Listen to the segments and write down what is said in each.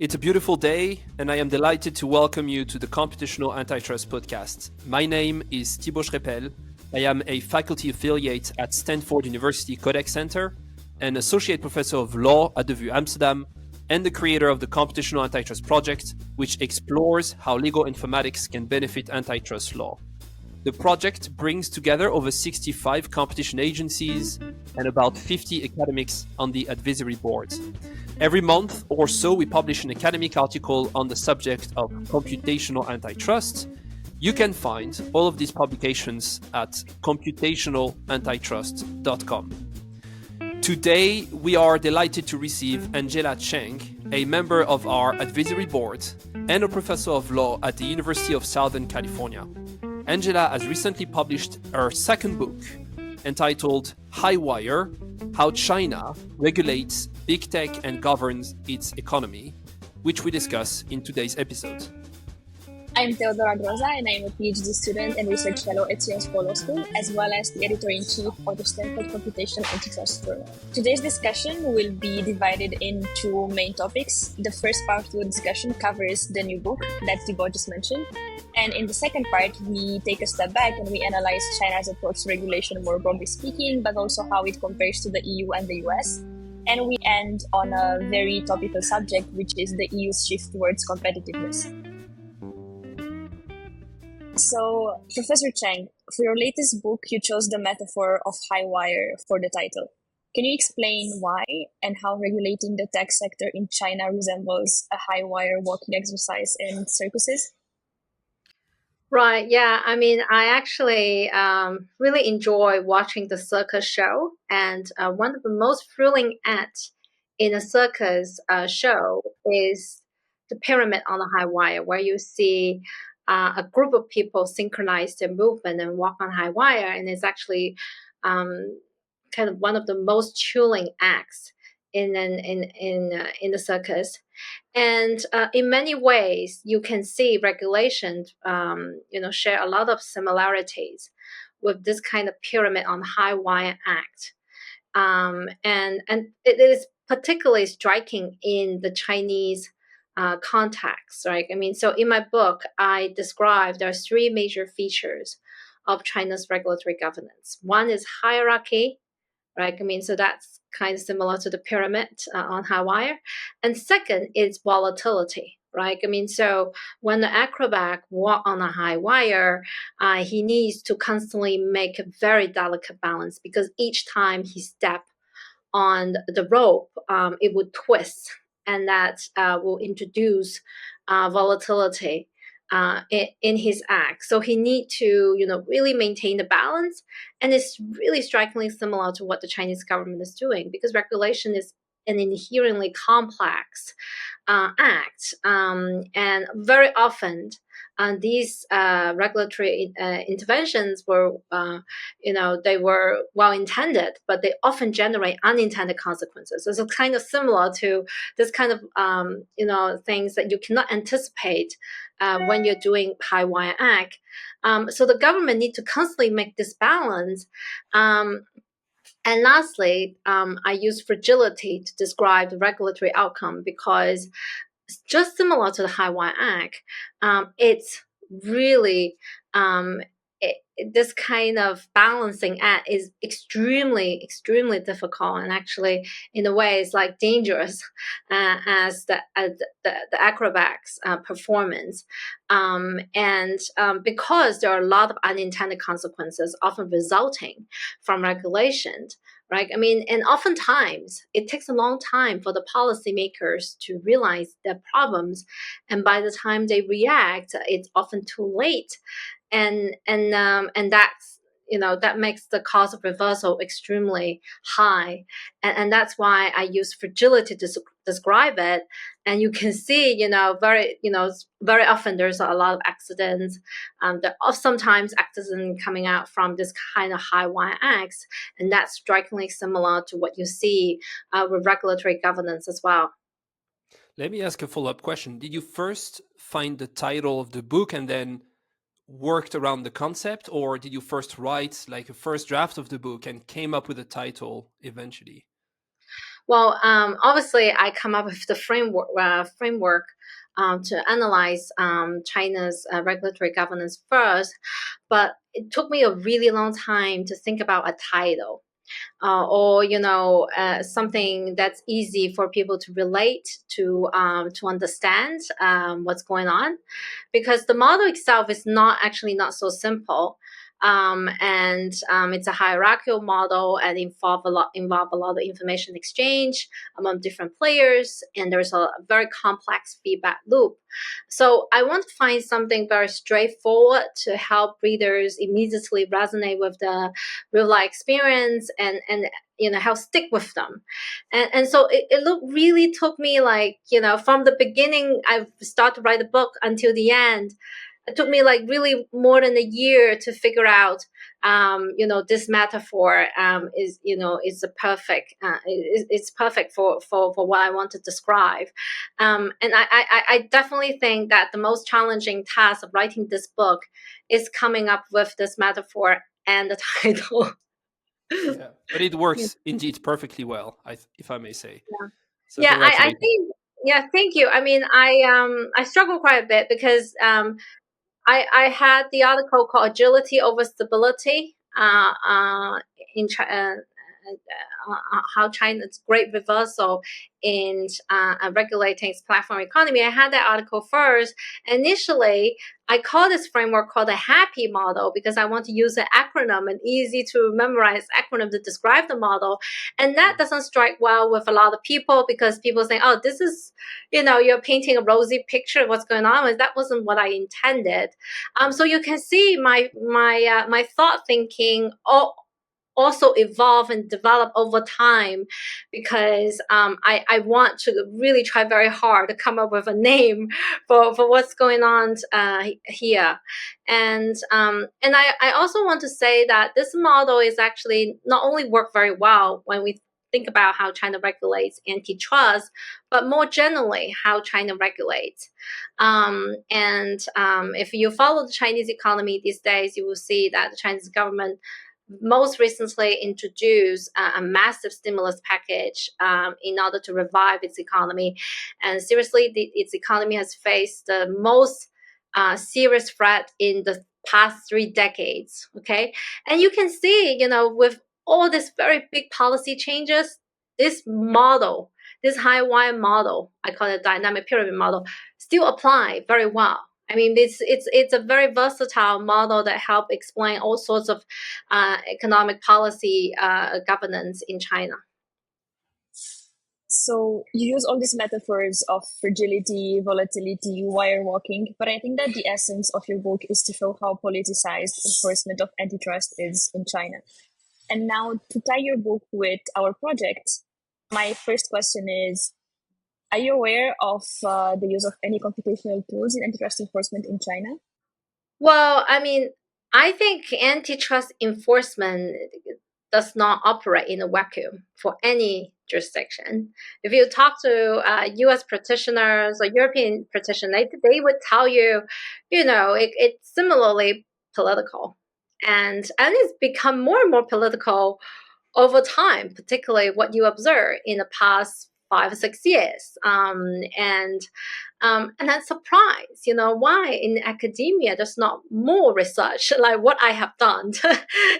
It's a beautiful day, and I am delighted to welcome you to the Computational Antitrust podcast. My name is Thibaut Schrepel. I am a faculty affiliate at Stanford University Codex Center, an associate professor of law at the VU Amsterdam, and the creator of the Computational Antitrust Project, which explores how legal informatics can benefit antitrust law. The project brings together over 65 competition agencies and about 50 academics on the advisory boards. Every month or so, we publish an academic article on the subject of computational antitrust. You can find all of these publications at computationalantitrust.com. Today, we are delighted to receive Angela Zhang, a member of our advisory board and a professor of law at the University of Southern California. Angela has recently published her second book entitled Highwire: How China Regulates Big Tech and Governs Its Economy, which we discuss in today's episode. I'm Theodora Groza, and I'm a PhD student and research fellow at Sciences Po Law School, as well as the editor-in-chief of the Stanford Computational Antitrust Journal. Today's discussion will be divided into main topics. The first part of the discussion covers the new book that Thibaut just mentioned. And in the second part, we take a step back and we analyze China's approach to regulation more broadly speaking, but also how it compares to the EU and the US. And we end on a very topical subject, which is the EU's shift towards competitiveness. So, Professor Zhang, for your latest book, you chose the metaphor of high wire for the title. Can you explain why and how regulating the tech sector in China resembles a high wire walking exercise in circuses? Right. Yeah. I mean, I actually really enjoy watching the circus show. And one of the most thrilling acts in a circus show is the pyramid on the high wire, where you see a group of people synchronize their movement and walk on high wire. And it's actually kind of one of the most chilling acts in the circus. And in many ways, you can see regulations, share a lot of similarities with this kind of pyramid on high wire act. And it is particularly striking in the Chinese context, right? I mean, so in my book, I describe there are three major features of China's regulatory governance. One is hierarchy, right? I mean, so that's kind of similar to the pyramid on high wire. And second is volatility, right? I mean, so when the acrobat walk on a high wire, he needs to constantly make a very delicate balance, because each time he step on the rope, it would twist, and that will introduce volatility in his act. So he need to, really maintain the balance. And it's really strikingly similar to what the Chinese government is doing, because regulation is an inherently complex act. And very often, these regulatory interventions were, they were well-intended, but they often generate unintended consequences. So it's kind of similar to this kind of, things that you cannot anticipate when you're doing high wire act. So the government need to constantly make this balance. And lastly, I use fragility to describe the regulatory outcome, because just similar to the High Wire Act, it's really this kind of balancing act is extremely, extremely difficult, and actually, in a way, it's like dangerous as the acrobat's performance. Because there are a lot of unintended consequences, often resulting from regulations. Right. I mean, and oftentimes it takes a long time for the policymakers to realize their problems, and by the time they react, it's often too late, and that's that makes the cost of reversal extremely high, and that's why I use fragility to describe it. And you can see, very often there's a lot of accidents. There are sometimes accidents coming out from this kind of high wire acts, and that's strikingly similar to what you see with regulatory governance as well. Let me ask a follow-up question. Did you first find the title of the book and then worked around the concept, or did you first write like a first draft of the book and came up with a title eventually? Well, obviously, I come up with the framework to analyze China's regulatory governance first, but it took me a really long time to think about a title. Or something that's easy for people to relate to understand what's going on, because the model itself is not so simple. And it's a hierarchical model and involve a lot of information exchange among different players, and there's a very complex feedback loop. So I want to find something very straightforward to help readers immediately resonate with the real life experience, and help stick with them. And so it really took me, like, from the beginning I started to write the book until the end. It took me like really more than a year to figure out, this metaphor is a perfect, it's perfect for what I want to describe. And I definitely think that the most challenging task of writing this book is coming up with this metaphor and the title. Yeah, but it works indeed perfectly well, if I may say. Yeah. So Yeah, I congratulations. think, yeah, thank you. I mean, I struggle quite a bit because I had the article called "Agility over Stability" in how China's great reversal in regulating its platform economy. I had that article first. Initially, I call this framework called the HAPPY model because I want to use an acronym, an easy to memorize acronym to describe the model. And that doesn't strike well with a lot of people because people say, oh, this is, you're painting a rosy picture of what's going on. And that wasn't what I intended. So you can see my thought thinking also evolve and develop over time, because I want to really try very hard to come up with a name for what's going on here. And I also want to say that this model is actually not only work very well when we think about how China regulates antitrust, but more generally how China regulates. If you follow the Chinese economy these days, you will see that the Chinese government most recently introduced a massive stimulus package in order to revive its economy. And seriously, its economy has faced the most serious threat in the past 3 decades. Okay, and you can see, with all these very big policy changes, this model, this high wire model, I call it dynamic pyramid model, still apply very well. I mean, it's a very versatile model that help explain all sorts of economic policy governance in China. So you use all these metaphors of fragility, volatility, wire walking, but I think that the essence of your book is to show how politicized enforcement of antitrust is in China. And now, to tie your book with our project, my first question is, are you aware of the use of any computational tools in antitrust enforcement in China? Well, I mean, I think antitrust enforcement does not operate in a vacuum for any jurisdiction. If you talk to U.S. practitioners or European practitioners, they would tell you, it's similarly political, and it's become more and more political over time, particularly what you observe in the past 5 or 6 years. And I'm surprised, why in academia there's not more research like what I have done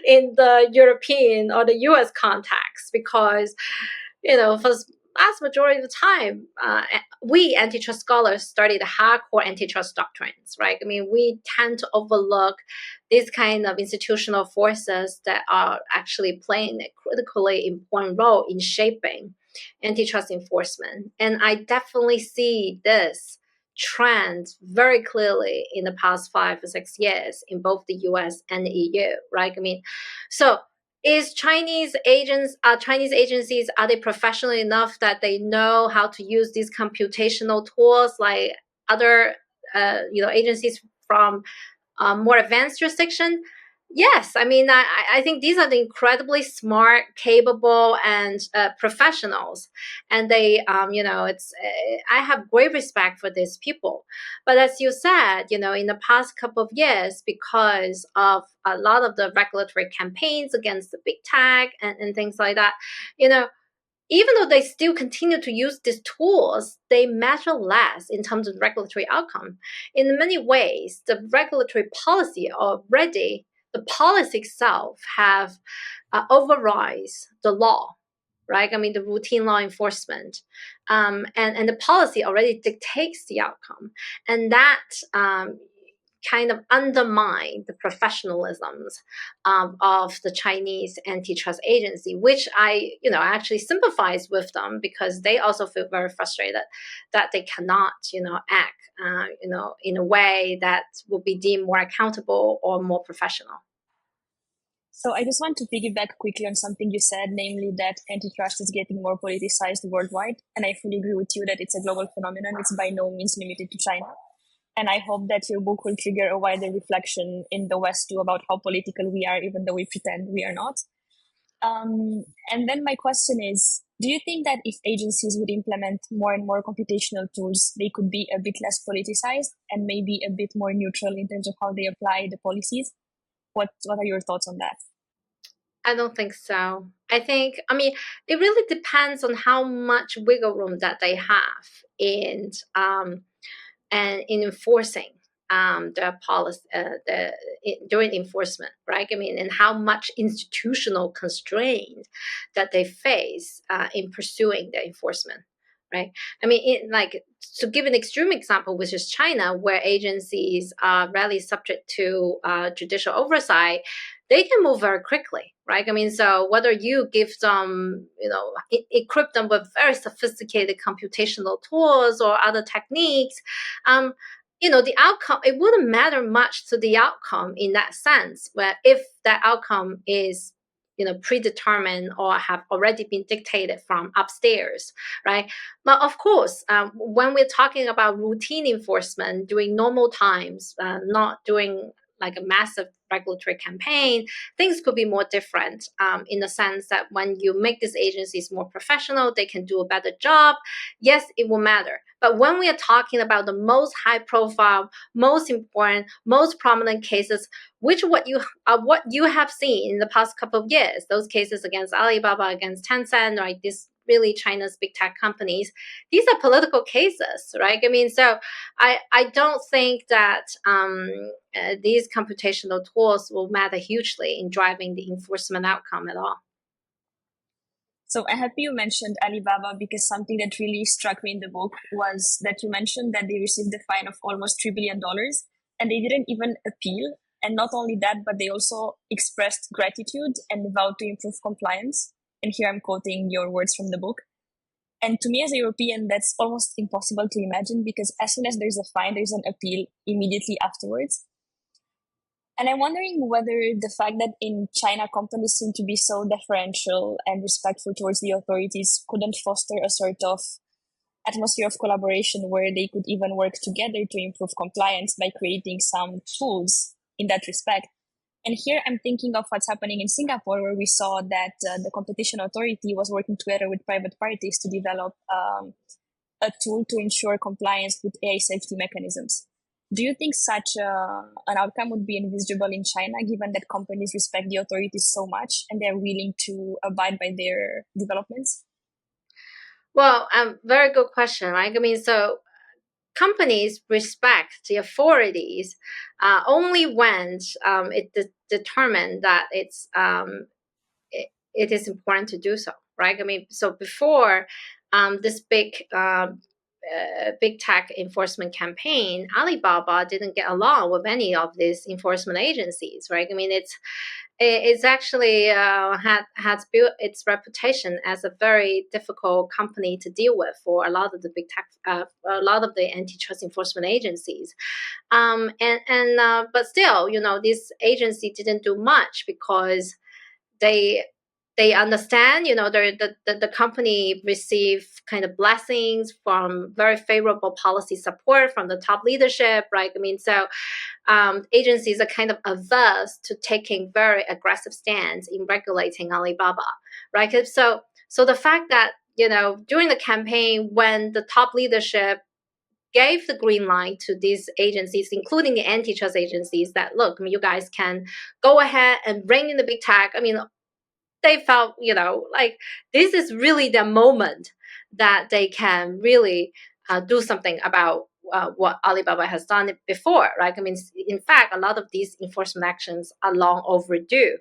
in the European or the US context, because, for the vast majority of the time, we antitrust scholars study the hardcore antitrust doctrines, right? I mean, we tend to overlook these kind of institutional forces that are actually playing a critically important role in shaping antitrust enforcement. And I definitely see this trend very clearly in the past 5 or 6 years in both the US and the EU, right? I mean, so is Chinese agencies, are they professional enough that they know how to use these computational tools like other agencies from more advanced jurisdiction? Yes, I mean, I think these are the incredibly smart, capable, and professionals, and they, I have great respect for these people. But as you said, in the past couple of years, because of a lot of the regulatory campaigns against the big tech and things like that, even though they still continue to use these tools, they matter less in terms of regulatory outcome. In many ways, the regulatory policy already, the policy itself have overrides the law, right? I mean, the routine law enforcement, and the policy already dictates the outcome, and that kind of undermine the professionalisms of the Chinese antitrust agency, which I actually sympathize with them, because they also feel very frustrated that they cannot, act, in a way that will be deemed more accountable or more professional. So I just want to piggyback quickly on something you said, namely that antitrust is getting more politicized worldwide. And I fully agree with you that it's a global phenomenon. It's by no means limited to China. And I hope that your book will trigger a wider reflection in the West too about how political we are, even though we pretend we are not. And then my question is, do you think that if agencies would implement more and more computational tools, they could be a bit less politicized and maybe a bit more neutral in terms of how they apply the policies? What are your thoughts on that? I don't think so. I mean, it really depends on how much wiggle room that they have in enforcing the policy during enforcement, right? I mean, and how much institutional constraint that they face in pursuing the enforcement, right? I mean, to give an extreme example, which is China, where agencies are rarely subject to judicial oversight, they can move very quickly, right? I mean, so whether you give them, equip them with very sophisticated computational tools or other techniques, the outcome, it wouldn't matter much to the outcome in that sense, where if that outcome is predetermined or have already been dictated from upstairs, right? But of course, when we're talking about routine enforcement during normal times, not doing like a massive regulatory campaign, things could be more different in the sense that when you make these agencies more professional, they can do a better job. Yes, it will matter. But when we are talking about the most high profile, most important, most prominent cases, what you have seen in the past couple of years, those cases against Alibaba, against Tencent, right? This really China's big tech companies, these are political cases, right? I mean, so I don't think that these computational tools will matter hugely in driving the enforcement outcome at all. So I'm happy you mentioned Alibaba, because something that really struck me in the book was that you mentioned that they received a fine of almost $3 billion and they didn't even appeal. And not only that, but they also expressed gratitude and vowed to improve compliance. And here I'm quoting your words from the book. And to me as a European, that's almost impossible to imagine, because as soon as there's a fine, there's an appeal immediately afterwards. And I'm wondering whether the fact that in China companies seem to be so deferential and respectful towards the authorities couldn't foster a sort of atmosphere of collaboration where they could even work together to improve compliance by creating some tools in that respect. And here I'm thinking of what's happening in Singapore, where we saw that the competition authority was working together with private parties to develop a tool to ensure compliance with AI safety mechanisms. Do you think such an outcome would be envisageable in China, given that companies respect the authorities so much and they're willing to abide by their developments? Well, very good question, right? I mean, so companies respect the authorities only when it determined that it is important to do so, right? I mean, so before this big tech enforcement campaign, Alibaba didn't get along with any of these enforcement agencies, right? I mean, it's actually has built its reputation as a very difficult company to deal with for a lot of the big tech, a lot of the antitrust enforcement agencies, but still, this agency didn't do much because they understand, the company receive kind of blessings from very favorable policy support from the top leadership, right? I mean, so agencies are kind of averse to taking very aggressive stance in regulating Alibaba, right? So the fact that, during the campaign, when the top leadership gave the green light to these agencies, including the antitrust agencies, that look, I mean, you guys can go ahead and bring in the big tech. I mean, they felt, like this is really the moment that they can really do something about what Alibaba has done before, right? I mean, in fact, a lot of these enforcement actions are long overdue,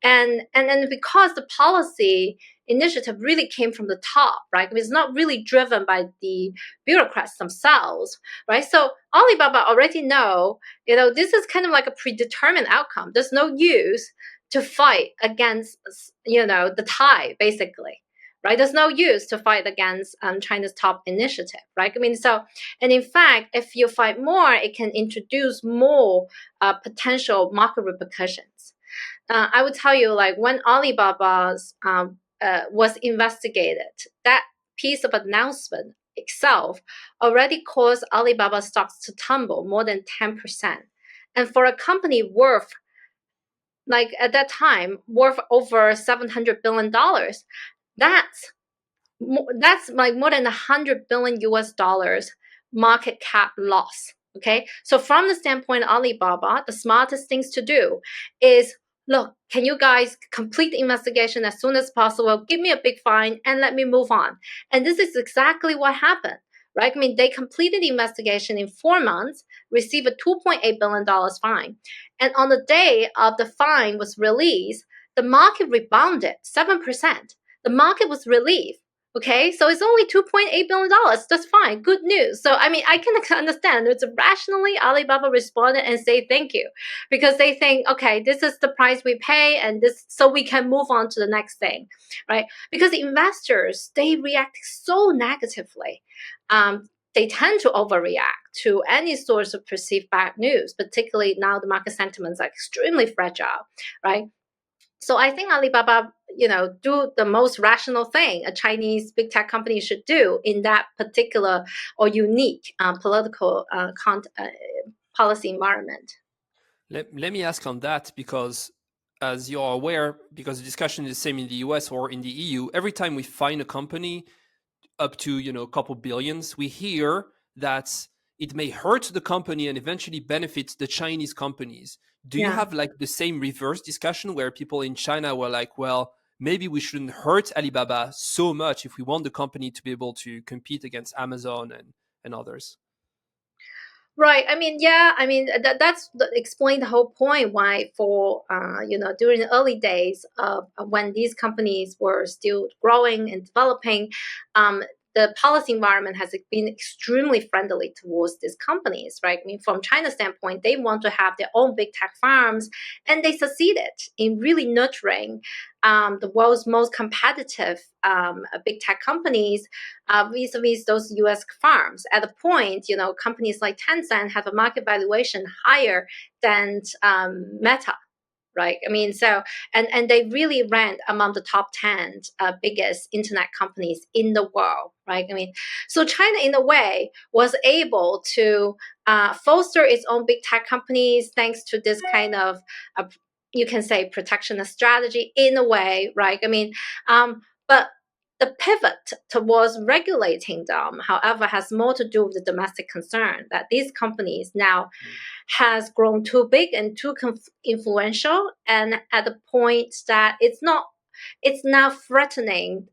and then because the policy initiative really came from the top, right? I mean, it's not really driven by the bureaucrats themselves, right? So Alibaba already know, this is kind of like a predetermined outcome. There's no use to fight against, the tide, basically, right? There's no use to fight against China's top initiative, right? I mean, so, and in fact, if you fight more, it can introduce more potential market repercussions. I would tell you, like when Alibaba's was investigated, that piece of announcement itself already caused Alibaba stocks to tumble more than 10%. And for a company worth, like at that time, worth over $700 billion, that's like more than 100 billion US dollars market cap loss. Okay, so from the standpoint of Alibaba, the smartest things to do is, look, can you guys complete the investigation as soon as possible? Give me a big fine and let me move on. And this is exactly what happened, right? I mean, they completed the investigation in 4 months, received a $2.8 billion fine. And on the day of the fine was released, the market rebounded 7%. The market was relieved. Okay, so it's only $2.8 billion. That's fine. Good news. So, I mean, I can understand. It's rationally Alibaba responded and say thank you because they think, okay, this is the price we pay and this, so we can move on to the next thing, right? Because investors, they react so negatively. They tend to overreact to any source of perceived bad news, particularly now the market sentiments are extremely fragile, right? So I think Alibaba, do the most rational thing a Chinese big tech company should do in that particular or unique political policy environment. Let me ask on that because, as you're aware, because the discussion is the same in the US or in the EU, every time we find a company up to a couple billions, we hear that it may hurt the company and eventually benefit the Chinese companies. Do you have like the same reverse discussion where people in China were like, well, maybe we shouldn't hurt Alibaba so much if we want the company to be able to compete against Amazon and others? Right. I mean, yeah. I mean, that's explain the whole point why for during the early days of when these companies were still growing and developing, the policy environment has been extremely friendly towards these companies, right? I mean, from China's standpoint, they want to have their own big tech farms, and they succeeded in really nurturing the world's most competitive big tech companies vis-a-vis those U.S. farms. At the point, companies like Tencent have a market valuation higher than Meta. Right. I mean, so and they really ranked among the top 10 biggest internet companies in the world. Right. I mean, so China, in a way, was able to foster its own big tech companies thanks to this kind of, you can say, protectionist strategy in a way. Right. I mean, but the pivot towards regulating them, however, has more to do with the domestic concern that these companies now has grown too big and too influential, and at the point that it's now threatening,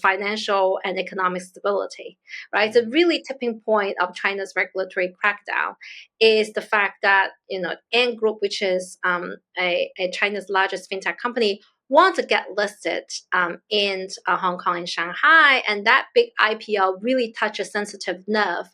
financial and economic stability, right? The really tipping point of China's regulatory crackdown is the fact that, Ant Group, which is a China's largest fintech company, want to get listed in Hong Kong and Shanghai, and that big IPO really touched a sensitive nerve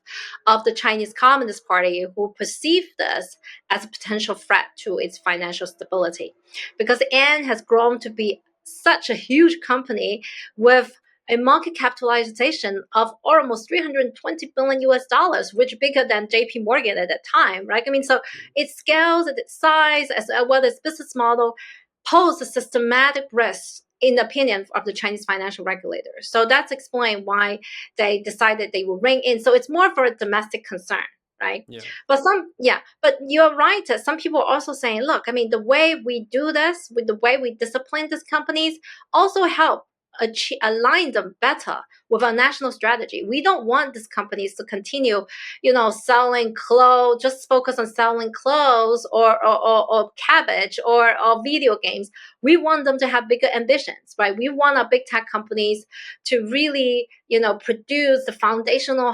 of the Chinese Communist Party, who perceive this as a potential threat to its financial stability, because Ant has grown to be such a huge company with a market capitalization of almost 320 billion US dollars, which is bigger than JP Morgan at that time, right? I mean, so its scales and its size, as well as business model, pose a systematic risk in the opinion of the Chinese financial regulators. So that's explained why they decided they will ring in. So it's more for a domestic concern, right? Yeah. But you're right that some people are also saying, look, I mean, the way we do this, with the way we discipline these companies, also help align them better with our national strategy. We don't want these companies to continue, selling clothes, just focus on selling clothes or cabbage or video games. We want them to have bigger ambitions, right? We want our big tech companies to really, produce the foundational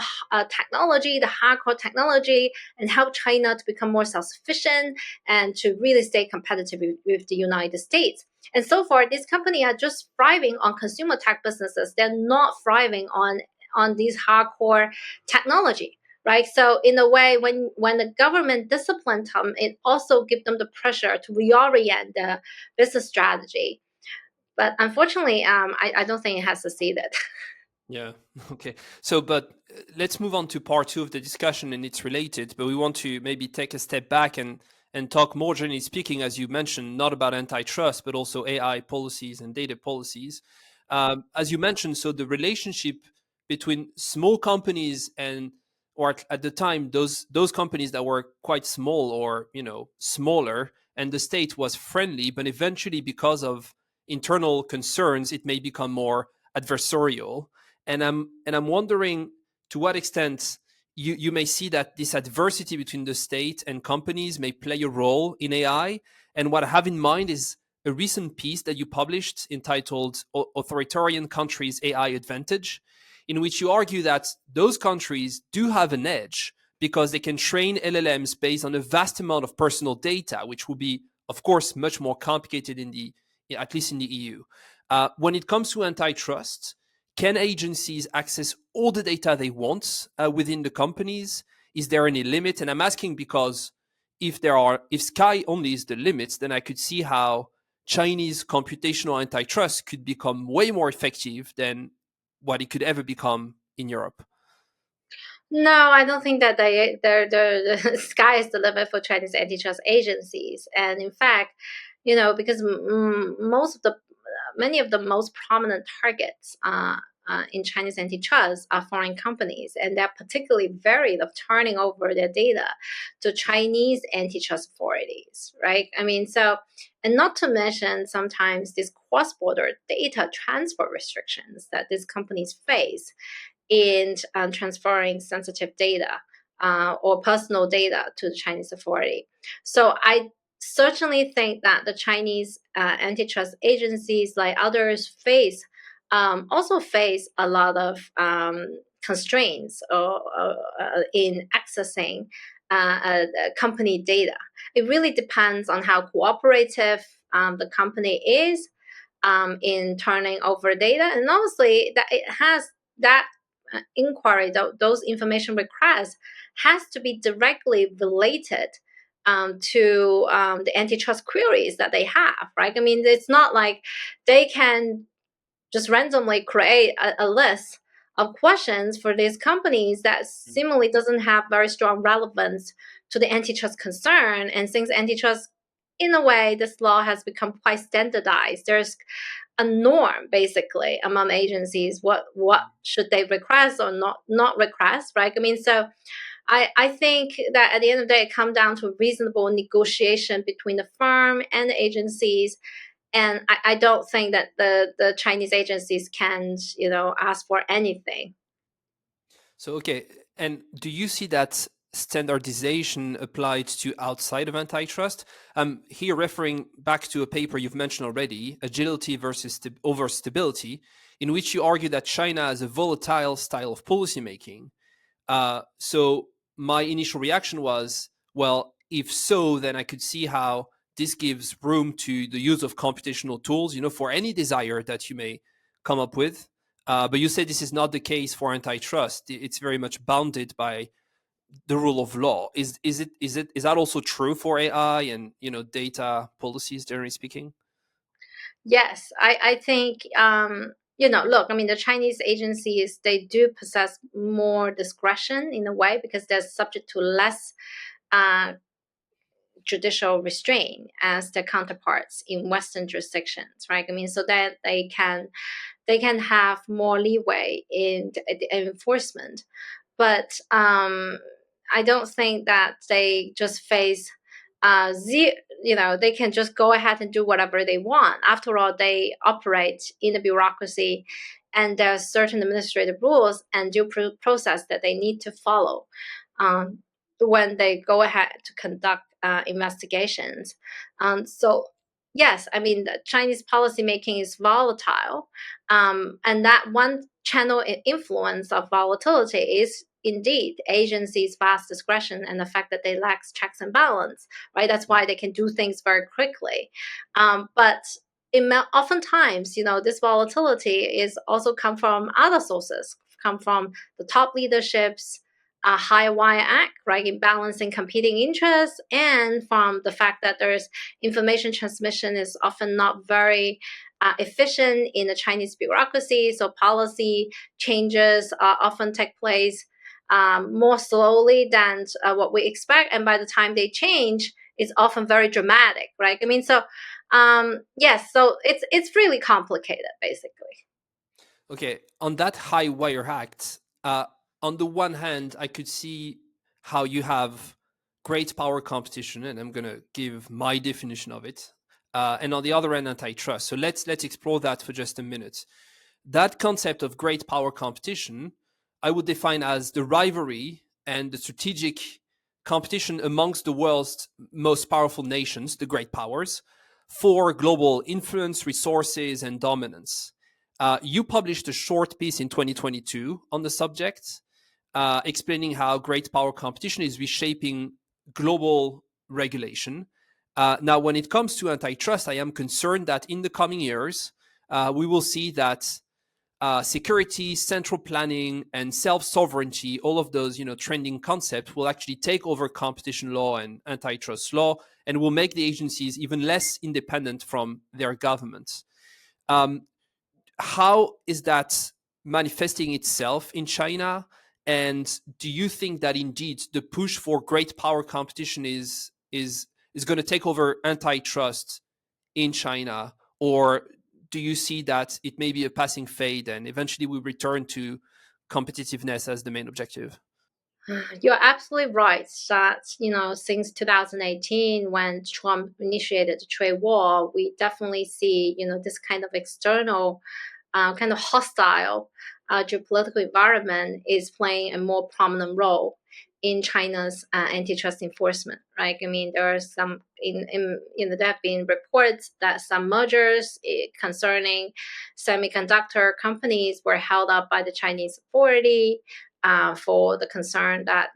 technology, the hardcore technology, and help China to become more self-sufficient and to really stay competitive with the United States. And so far, these companies are just thriving on consumer tech businesses. They're not thriving on these hardcore technology, right? So in a way, when the government disciplines them, it also gives them the pressure to reorient the business strategy. But unfortunately, I don't think it has succeeded. Yeah. Okay. So, but let's move on to part two of the discussion, and it's related. But we want to maybe take a step back and talk more generally speaking, as you mentioned, not about antitrust, but also AI policies and data policies. As you mentioned, so the relationship between small companies and, or at the time, those companies that were quite small or smaller, and the state was friendly, but eventually because of internal concerns, it may become more adversarial. And I'm wondering to what extent you may see that this adversity between the state and companies may play a role in AI. And what I have in mind is a recent piece that you published entitled Authoritarian Countries' AI Advantage, in which you argue that those countries do have an edge because they can train LLMs based on a vast amount of personal data, which will be, of course, much more complicated at least in the EU. When it comes to antitrust, can agencies access all the data they want within the companies? Is there any limit? And I'm asking because if sky only is the limit, then I could see how Chinese computational antitrust could become way more effective than what it could ever become in Europe. No, I don't think that the sky is the limit for Chinese antitrust agencies. And in fact, because many of the most prominent targets in Chinese antitrust are foreign companies, and they're particularly varied of turning over their data to Chinese antitrust authorities, right? I mean, so, and not to mention sometimes these cross-border data transfer restrictions that these companies face in transferring sensitive data or personal data to the Chinese authority. So I certainly think that the Chinese antitrust agencies, like others, also face a lot of constraints in accessing company data. It really depends on how cooperative the company is in turning over data, and obviously that it has that inquiry, those information requests has to be directly related to the antitrust queries that they have, right? I mean, it's not like they can just randomly create a list of questions for these companies that seemingly doesn't have very strong relevance to the antitrust concern. And since antitrust, in a way, this law has become quite standardized, there's a norm basically among agencies what should they request or not request, right? I mean, so I think that at the end of the day, it comes down to a reasonable negotiation between the firm and the agencies. And I don't think that the Chinese agencies can, ask for anything. So, okay. And do you see that standardization applied to outside of antitrust? Here referring back to a paper you've mentioned already, Agility versus over Stability, in which you argue that China has a volatile style of policymaking. So my initial reaction was, well, if so, then I could see how this gives room to the use of computational tools, for any desire that you may come up with. But you say this is not the case for antitrust. It's very much bounded by the rule of law. Is that also true for AI and data policies, generally speaking? Yes, I think look, I mean, the Chinese agencies, they do possess more discretion in a way because they're subject to less judicial restraint as their counterparts in Western jurisdictions, right? I mean, so that they can have more leeway in the enforcement. But I don't think that they just face they can just go ahead and do whatever they want. After all, they operate in a bureaucracy, and there are certain administrative rules and due process that they need to follow when they go ahead to conduct investigations. So yes, I mean, the Chinese policymaking is volatile, and that one channel influence of volatility is indeed agencies' vast discretion and the fact that they lack checks and balance, right? That's why they can do things very quickly. But oftentimes, this volatility is also come from other sources, come from the top leadership's high wire act, right, in balancing competing interests, and from the fact that there's information transmission is often not very efficient in the Chinese bureaucracy. So policy changes often take place more slowly than what we expect, and by the time they change, it's often very dramatic, right? I mean, so yes, so it's really complicated, basically. Okay, on that high wire act, on the one hand, I could see how you have great power competition, and I'm going to give my definition of it. And on the other hand, antitrust. So let's explore that for just a minute. That concept of great power competition, I would define as the rivalry and the strategic competition amongst the world's most powerful nations, the great powers, for global influence, resources, and dominance. You published a short piece in 2022 on the subject, explaining how great power competition is reshaping global regulation. Now, when it comes to antitrust, I am concerned that in the coming years, we will see that security, central planning, and self-sovereignty, all of those trending concepts will actually take over competition law and antitrust law, and will make the agencies even less independent from their governments. How is that manifesting itself in China? And do you think that indeed the push for great power competition is going to take over antitrust in China, or do you see that it may be a passing fade and eventually we return to competitiveness as the main objective? You're absolutely right that, since 2018, when Trump initiated the trade war, we definitely see, this kind of external, kind of hostile geopolitical environment is playing a more prominent role in China's antitrust enforcement, right? I mean, there are some, there have been reports that some mergers concerning semiconductor companies were held up by the Chinese authority. For the concern that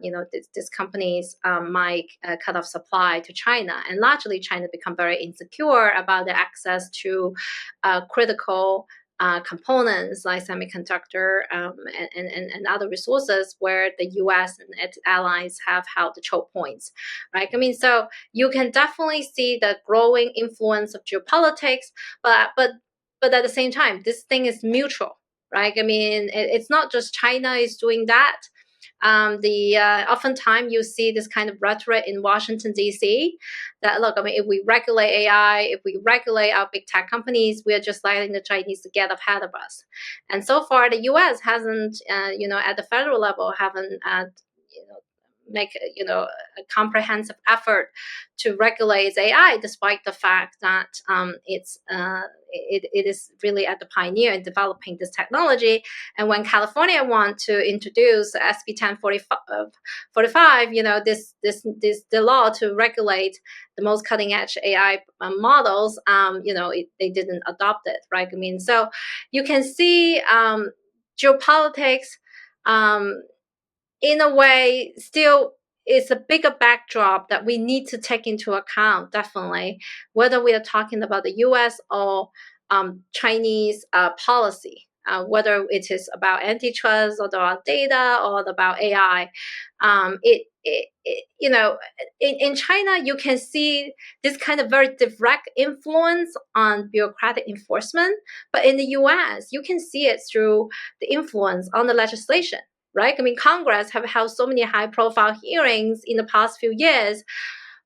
these companies might cut off supply to China, and largely China become very insecure about the access to critical components like semiconductor and other resources where the U.S. and its allies have held the choke points, right? I mean, so you can definitely see the growing influence of geopolitics, but at the same time, this thing is mutual. Right? I mean, it's not just China is doing that. Oftentimes you see this kind of rhetoric in Washington, D.C. that, look, I mean, if we regulate AI, if we regulate our big tech companies, we are just letting the Chinese get ahead of us. And so far, the U.S. hasn't, at the federal level, haven't make a comprehensive effort to regulate AI, despite the fact that it is really at the pioneer in developing this technology. And when California want to introduce SB 1045, the law to regulate the most cutting edge AI models, they didn't adopt it, right? I mean, so you can see geopolitics. In a way, still is a bigger backdrop that we need to take into account, definitely, whether we are talking about the U.S. or Chinese policy, whether it is about antitrust or about data or about AI. In China, you can see this kind of very direct influence on bureaucratic enforcement, but in the U.S., you can see it through the influence on the legislation. Right? I mean, Congress have held so many high-profile hearings in the past few years,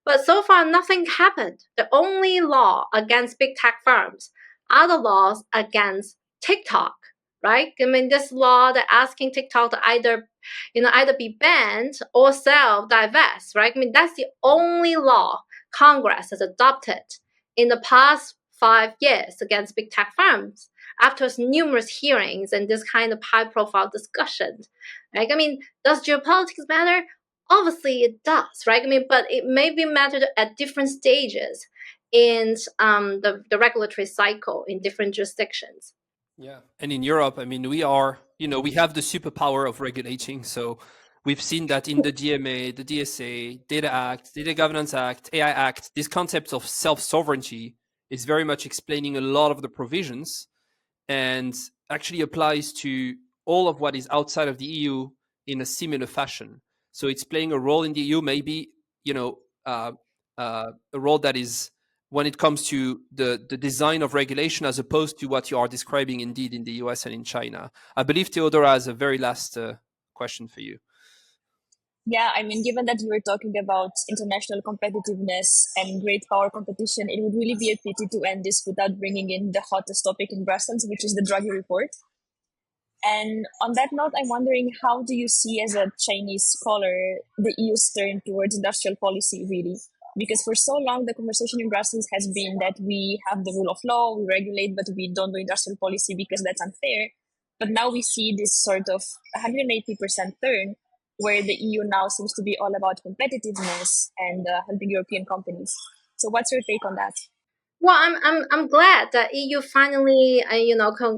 but so far nothing happened. The only law against big tech firms are the laws against TikTok, right? I mean, this law that asking TikTok to either be banned or divest, right? I mean, that's the only law Congress has adopted in the past 5 years against big tech firms after numerous hearings and this kind of high-profile discussions. Right? I mean, does geopolitics matter? Obviously, it does, right? I mean, but it may be mattered at different stages in the regulatory cycle in different jurisdictions. Yeah. And in Europe, I mean, we are, we have the superpower of regulating. So we've seen that in the DMA, the DSA, Data Act, Data Governance Act, AI Act, this concept of self sovereignty is very much explaining a lot of the provisions and actually applies to all of what is outside of the EU in a similar fashion. So it's playing a role in the EU, maybe, a role that is when it comes to the design of regulation as opposed to what you are describing indeed in the US and in China. I believe Theodora has a very last question for you. Yeah, I mean, given that you were talking about international competitiveness and great power competition, it would really be a pity to end this without bringing in the hottest topic in Brussels, which is the Draghi report. And on that note, I'm wondering, how do you see, as a Chinese scholar, the EU's turn towards industrial policy, really? Because for so long, the conversation in Brussels has been that we have the rule of law, we regulate, but we don't do industrial policy because that's unfair. But now we see this sort of 180% turn, where the EU now seems to be all about competitiveness and helping European companies. So what's your take on that? Well, I'm glad that EU finally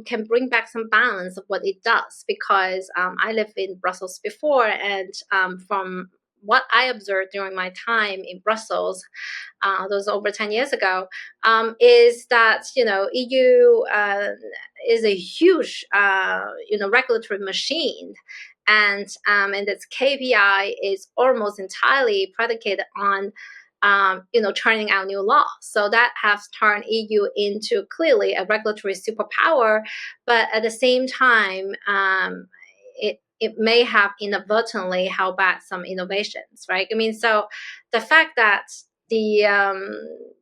can bring back some balance of what it does, because I lived in Brussels before, and from what I observed during my time in Brussels, that was over 10 years ago, is that EU is a huge regulatory machine, and its KPI is almost entirely predicated on churning out new laws. So that has turned EU into clearly a regulatory superpower, but at the same time, it may have inadvertently held back some innovations, right? I mean, so the fact that the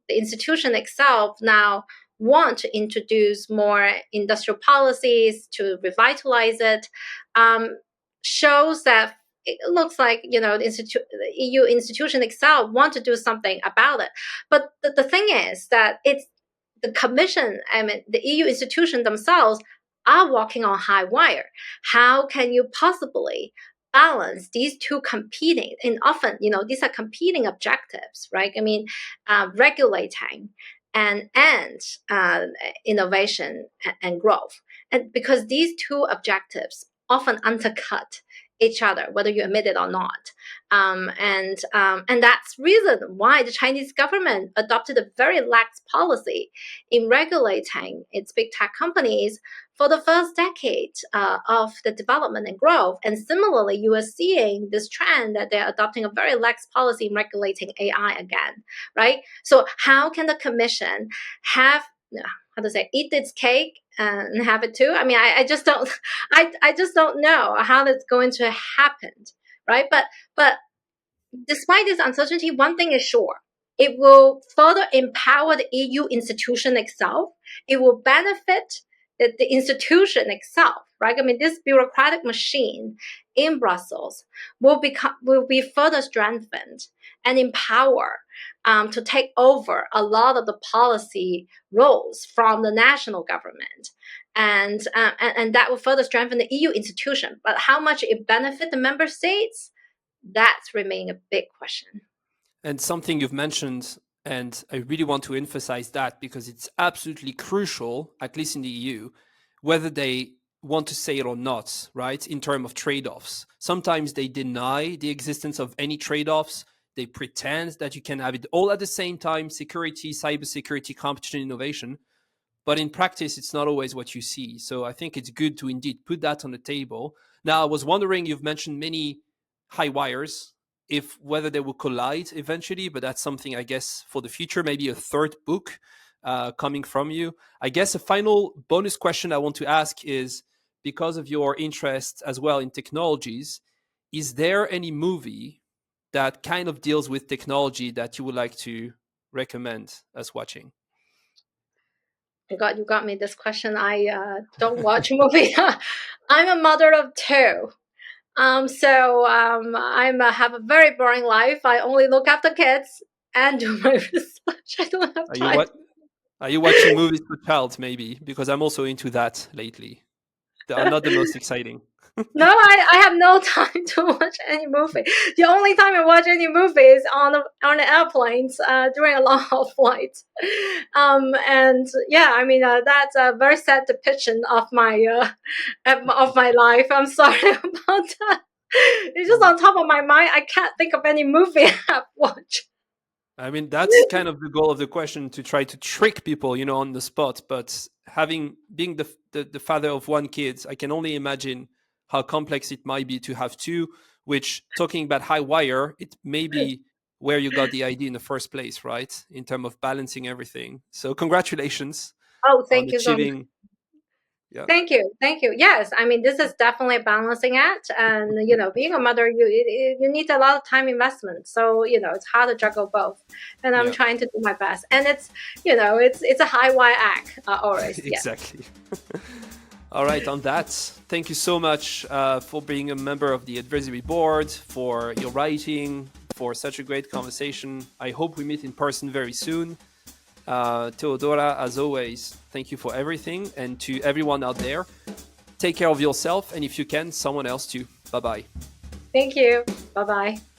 institution itself now want to introduce more industrial policies to revitalize it shows that it looks like the EU institution itself want to do something about it. But the thing is that it's the Commission, I mean, the EU institution themselves are walking on high wire. How can you possibly balance these two competing, and often these are competing objectives, right? I mean, regulating and innovation and growth, and because these two objectives often undercut each other, whether you admit it or not. And that's reason why the Chinese government adopted a very lax policy in regulating its big tech companies for the first decade of the development and growth. And similarly, you are seeing this trend that they're adopting a very lax policy in regulating AI again, right? So how can the Commission have, eat its cake and have it too? I mean, I just don't, I just don't know how that's going to happen, right? But despite this uncertainty, one thing is sure: it will further empower the EU institution itself. It will benefit the institution itself, right? I mean, this bureaucratic machine in Brussels will be further strengthened and empowered to take over a lot of the policy roles from the national government. And that will further strengthen the EU institution. But how much it benefit the member states, that's remaining a big question. And something you've mentioned, and I really want to emphasize that because it's absolutely crucial, at least in the EU, whether they want to say it or not, right? In terms of trade-offs. Sometimes they deny the existence of any trade-offs. They pretend that you can have it all at the same time: security, cybersecurity, competition, innovation. But in practice, it's not always what you see. So I think it's good to indeed put that on the table. Now, I was wondering, you've mentioned many high wires, if whether they will collide eventually, but that's something, I guess, for the future, maybe a third book coming from you. I guess a final bonus question I want to ask is, because of your interest as well in technologies, is there any movie that kind of deals with technology that you would like to recommend us watching? You got me this question. I don't watch movies. I'm a mother of two. So I'm have a very boring life. I only look after kids and do my research. I don't have Are you time. what? Are you watching movies for child maybe? Because I'm also into that lately. They are not the most exciting. No, I have no time to watch any movie. The only time I watch any movie is on the airplanes during a long haul flight. And yeah, I mean that's a very sad depiction of my life. I'm sorry about that. It's just on top of my mind. I can't think of any movie I've watched. I mean, that's kind of the goal of the question, to try to trick people, on the spot. But being the father of one kid, I can only imagine how complex it might be to have two. Which, talking about high wire, it may be where you got the idea in the first place, right? In terms of balancing everything. So, congratulations Oh, on thank you so much. achieving. Yeah, Thank you, thank you. Yes, I mean this is definitely a balancing act, and being a mother, you need a lot of time investment. So it's hard to juggle both, and I'm yeah, trying to do my best. And it's a high wire act always. Yeah. exactly. All right, on that, thank you so much for being a member of the advisory board, for your writing, for such a great conversation. I hope we meet in person very soon. Teodora, as always, thank you for everything. And to everyone out there, take care of yourself, and if you can, someone else too. Bye-bye. Thank you. Bye bye.